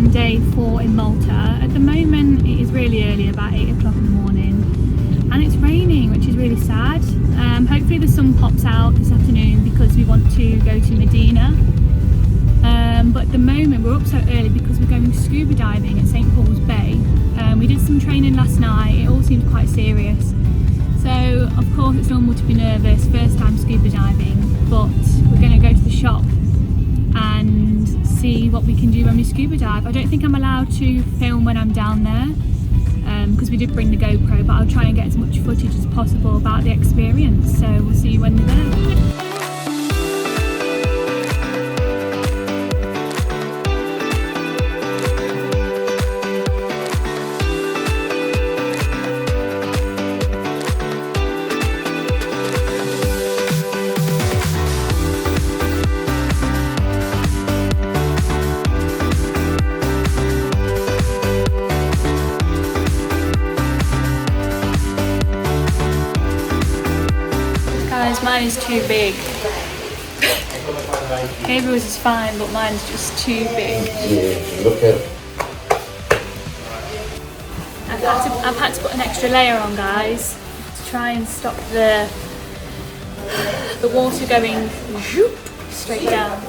on day 4 in Malta. At the moment it is really early, about 8 o'clock in the morning, and it's raining, which is really sad. Hopefully the sun pops out this afternoon because we want to go to Mdina. But at the moment we're up so early because we're going scuba diving at St Paul's Bay. We did some training last night, it all seems quite serious. So of course it's normal to be nervous, first time scuba diving, but we're going to go to the shop and see what we can do when we scuba dive. I don't think I'm allowed to film when I'm down there because we did bring the GoPro, but I'll try and get as much footage as possible about the experience. So we'll see you when we're there. Mine is too big. Gabriel's is fine, but mine's just too big. Yeah, look at it. I've had to put an extra layer on, guys, to try and stop the water going straight down.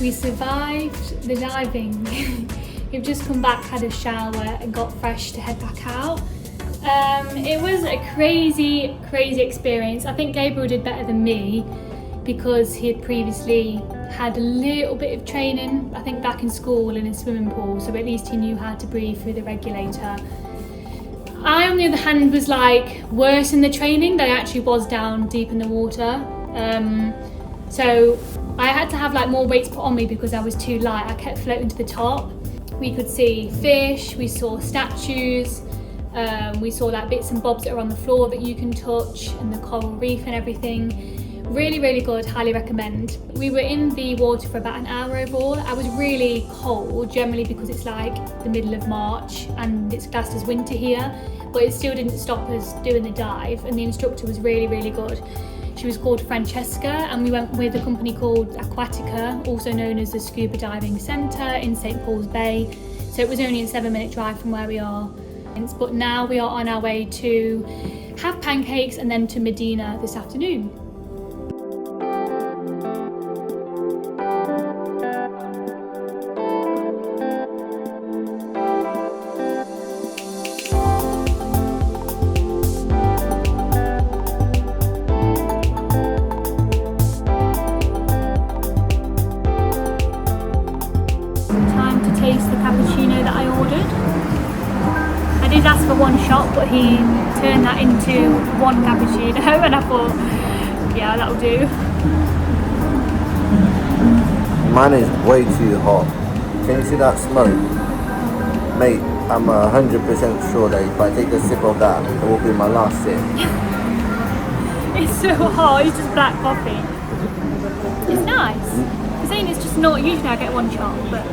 We survived the diving. We've just come back, had a shower and got fresh to head back out. It was a crazy experience. I think Gabriel did better than me because he had previously had a little bit of training, I think back in school in a swimming pool, so at least he knew how to breathe through the regulator. I, on the other hand, was like worse in the training. I actually was down deep in the water. So I had to have like more weights put on me because I was too light. I kept floating to the top. We could see fish, we saw statues, we saw like bits and bobs that are on the floor that you can touch, and the coral reef and everything. Really good, highly recommend. We were in the water for about an hour overall. I was really cold, generally because it's like the middle of March and it's classed as winter here, but it still didn't stop us doing the dive, and the instructor was really good. She was called Francesca, and we went with a company called Aquatica, also known as the Scuba Diving Centre in St Paul's Bay. So it was only a 7-minute drive from where we are. But now we are on our way to have pancakes and then to Mdina this afternoon. Taste the cappuccino that I ordered. I did ask for one shot, but he turned that into one cappuccino, and I thought, yeah, that'll do. Mine is way too hot. Can you see that smoke? Mate, I'm 100% sure that if I take a sip of that, it will be my last sip. It's so hot, it's just black coffee. It's nice. I'm saying it's just not, usually I get one shot, but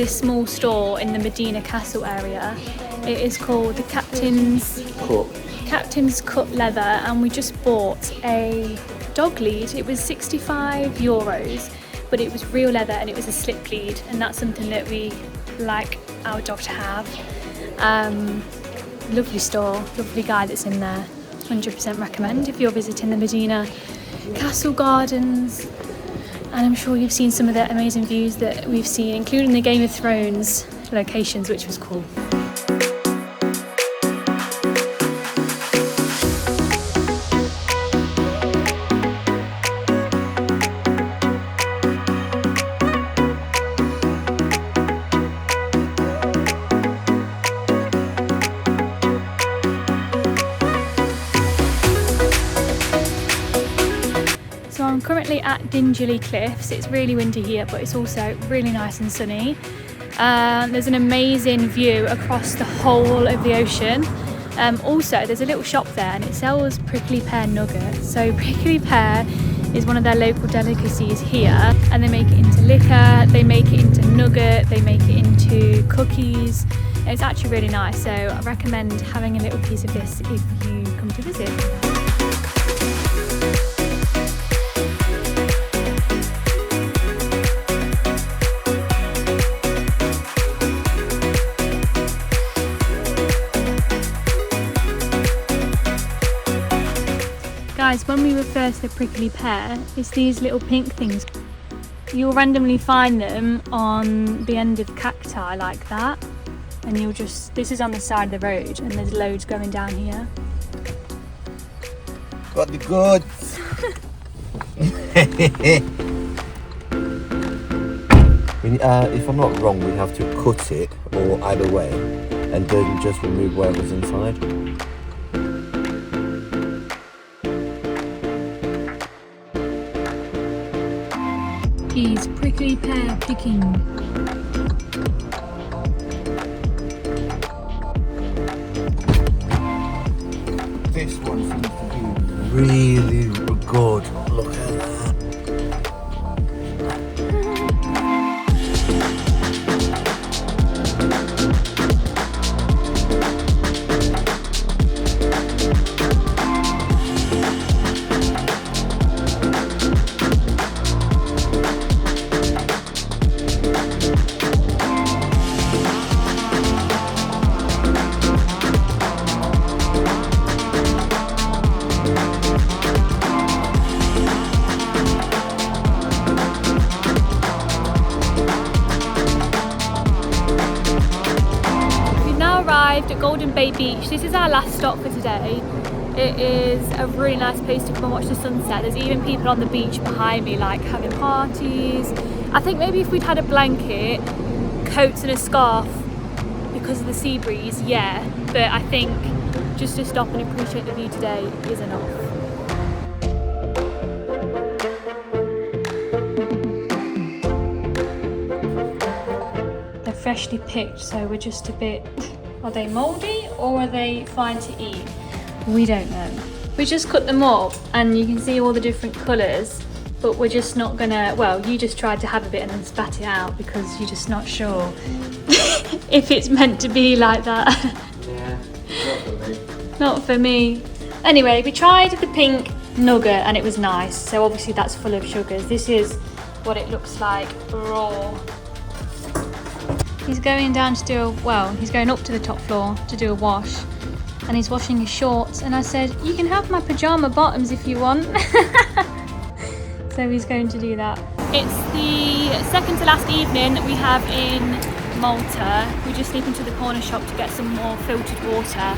this small store in the Mdina castle area. It is called the Captain's Cut Leather, and we just bought a dog lead. It was €65, but it was real leather and it was a slip lead, and that's something that we like our dog to have. Lovely store, lovely guy that's in there. 100% recommend if you're visiting the Mdina Castle Gardens. And I'm sure you've seen some of the amazing views that we've seen, including the Game of Thrones locations, which was cool. So I'm currently at Dingli Cliffs. It's really windy here, but it's also really nice and sunny. There's an amazing view across the whole of the ocean. Also, there's a little shop there and it sells prickly pear nuggets. So prickly pear is one of their local delicacies here, and they make it into liquor, they make it into nugget, they make it into cookies. It's actually really nice, so I recommend having a little piece of this if you come to visit. Guys, when we refer to the prickly pear, it's these little pink things. You'll randomly find them on the end of cacti like that, and you'll just, this is on the side of the road and there's loads going down here. Got the goods. If I'm not wrong, we have to cut it or either way and then just remove whatever's inside. He's prickly pear picking. This one seems to be really good. Look at that. At Beach. This is our last stop for today. It is a really nice place to come and watch the sunset. There's even people on the beach behind me like having parties. I think maybe if we'd had a blanket, coats and a scarf because of the sea breeze, yeah, but I think just to stop and appreciate the view today is enough. They're freshly picked, so we're just a bit... Are they mouldy or are they fine to eat? We don't know. We just cut them up and you can see all the different colours, but we're just not gonna, well, you just tried to have a bit and then spat it out because you're just not sure if it's meant to be like that. Yeah, not for me. Not for me. Anyway, we tried the pink nugget and it was nice. So obviously that's full of sugars. This is what it looks like raw. He's going down to do he's going up to the top floor to do a wash, and he's washing his shorts, and I said, you can have my pyjama bottoms if you want. So he's going to do that. It's the second to last evening that we have in Malta. We just sneak into the corner shop to get some more filtered water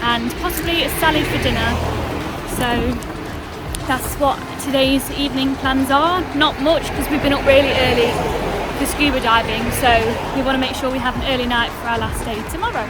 and possibly a salad for dinner. So that's what today's evening plans are. Not much because we've been up really early for scuba diving, so we want to make sure we have an early night for our last day tomorrow.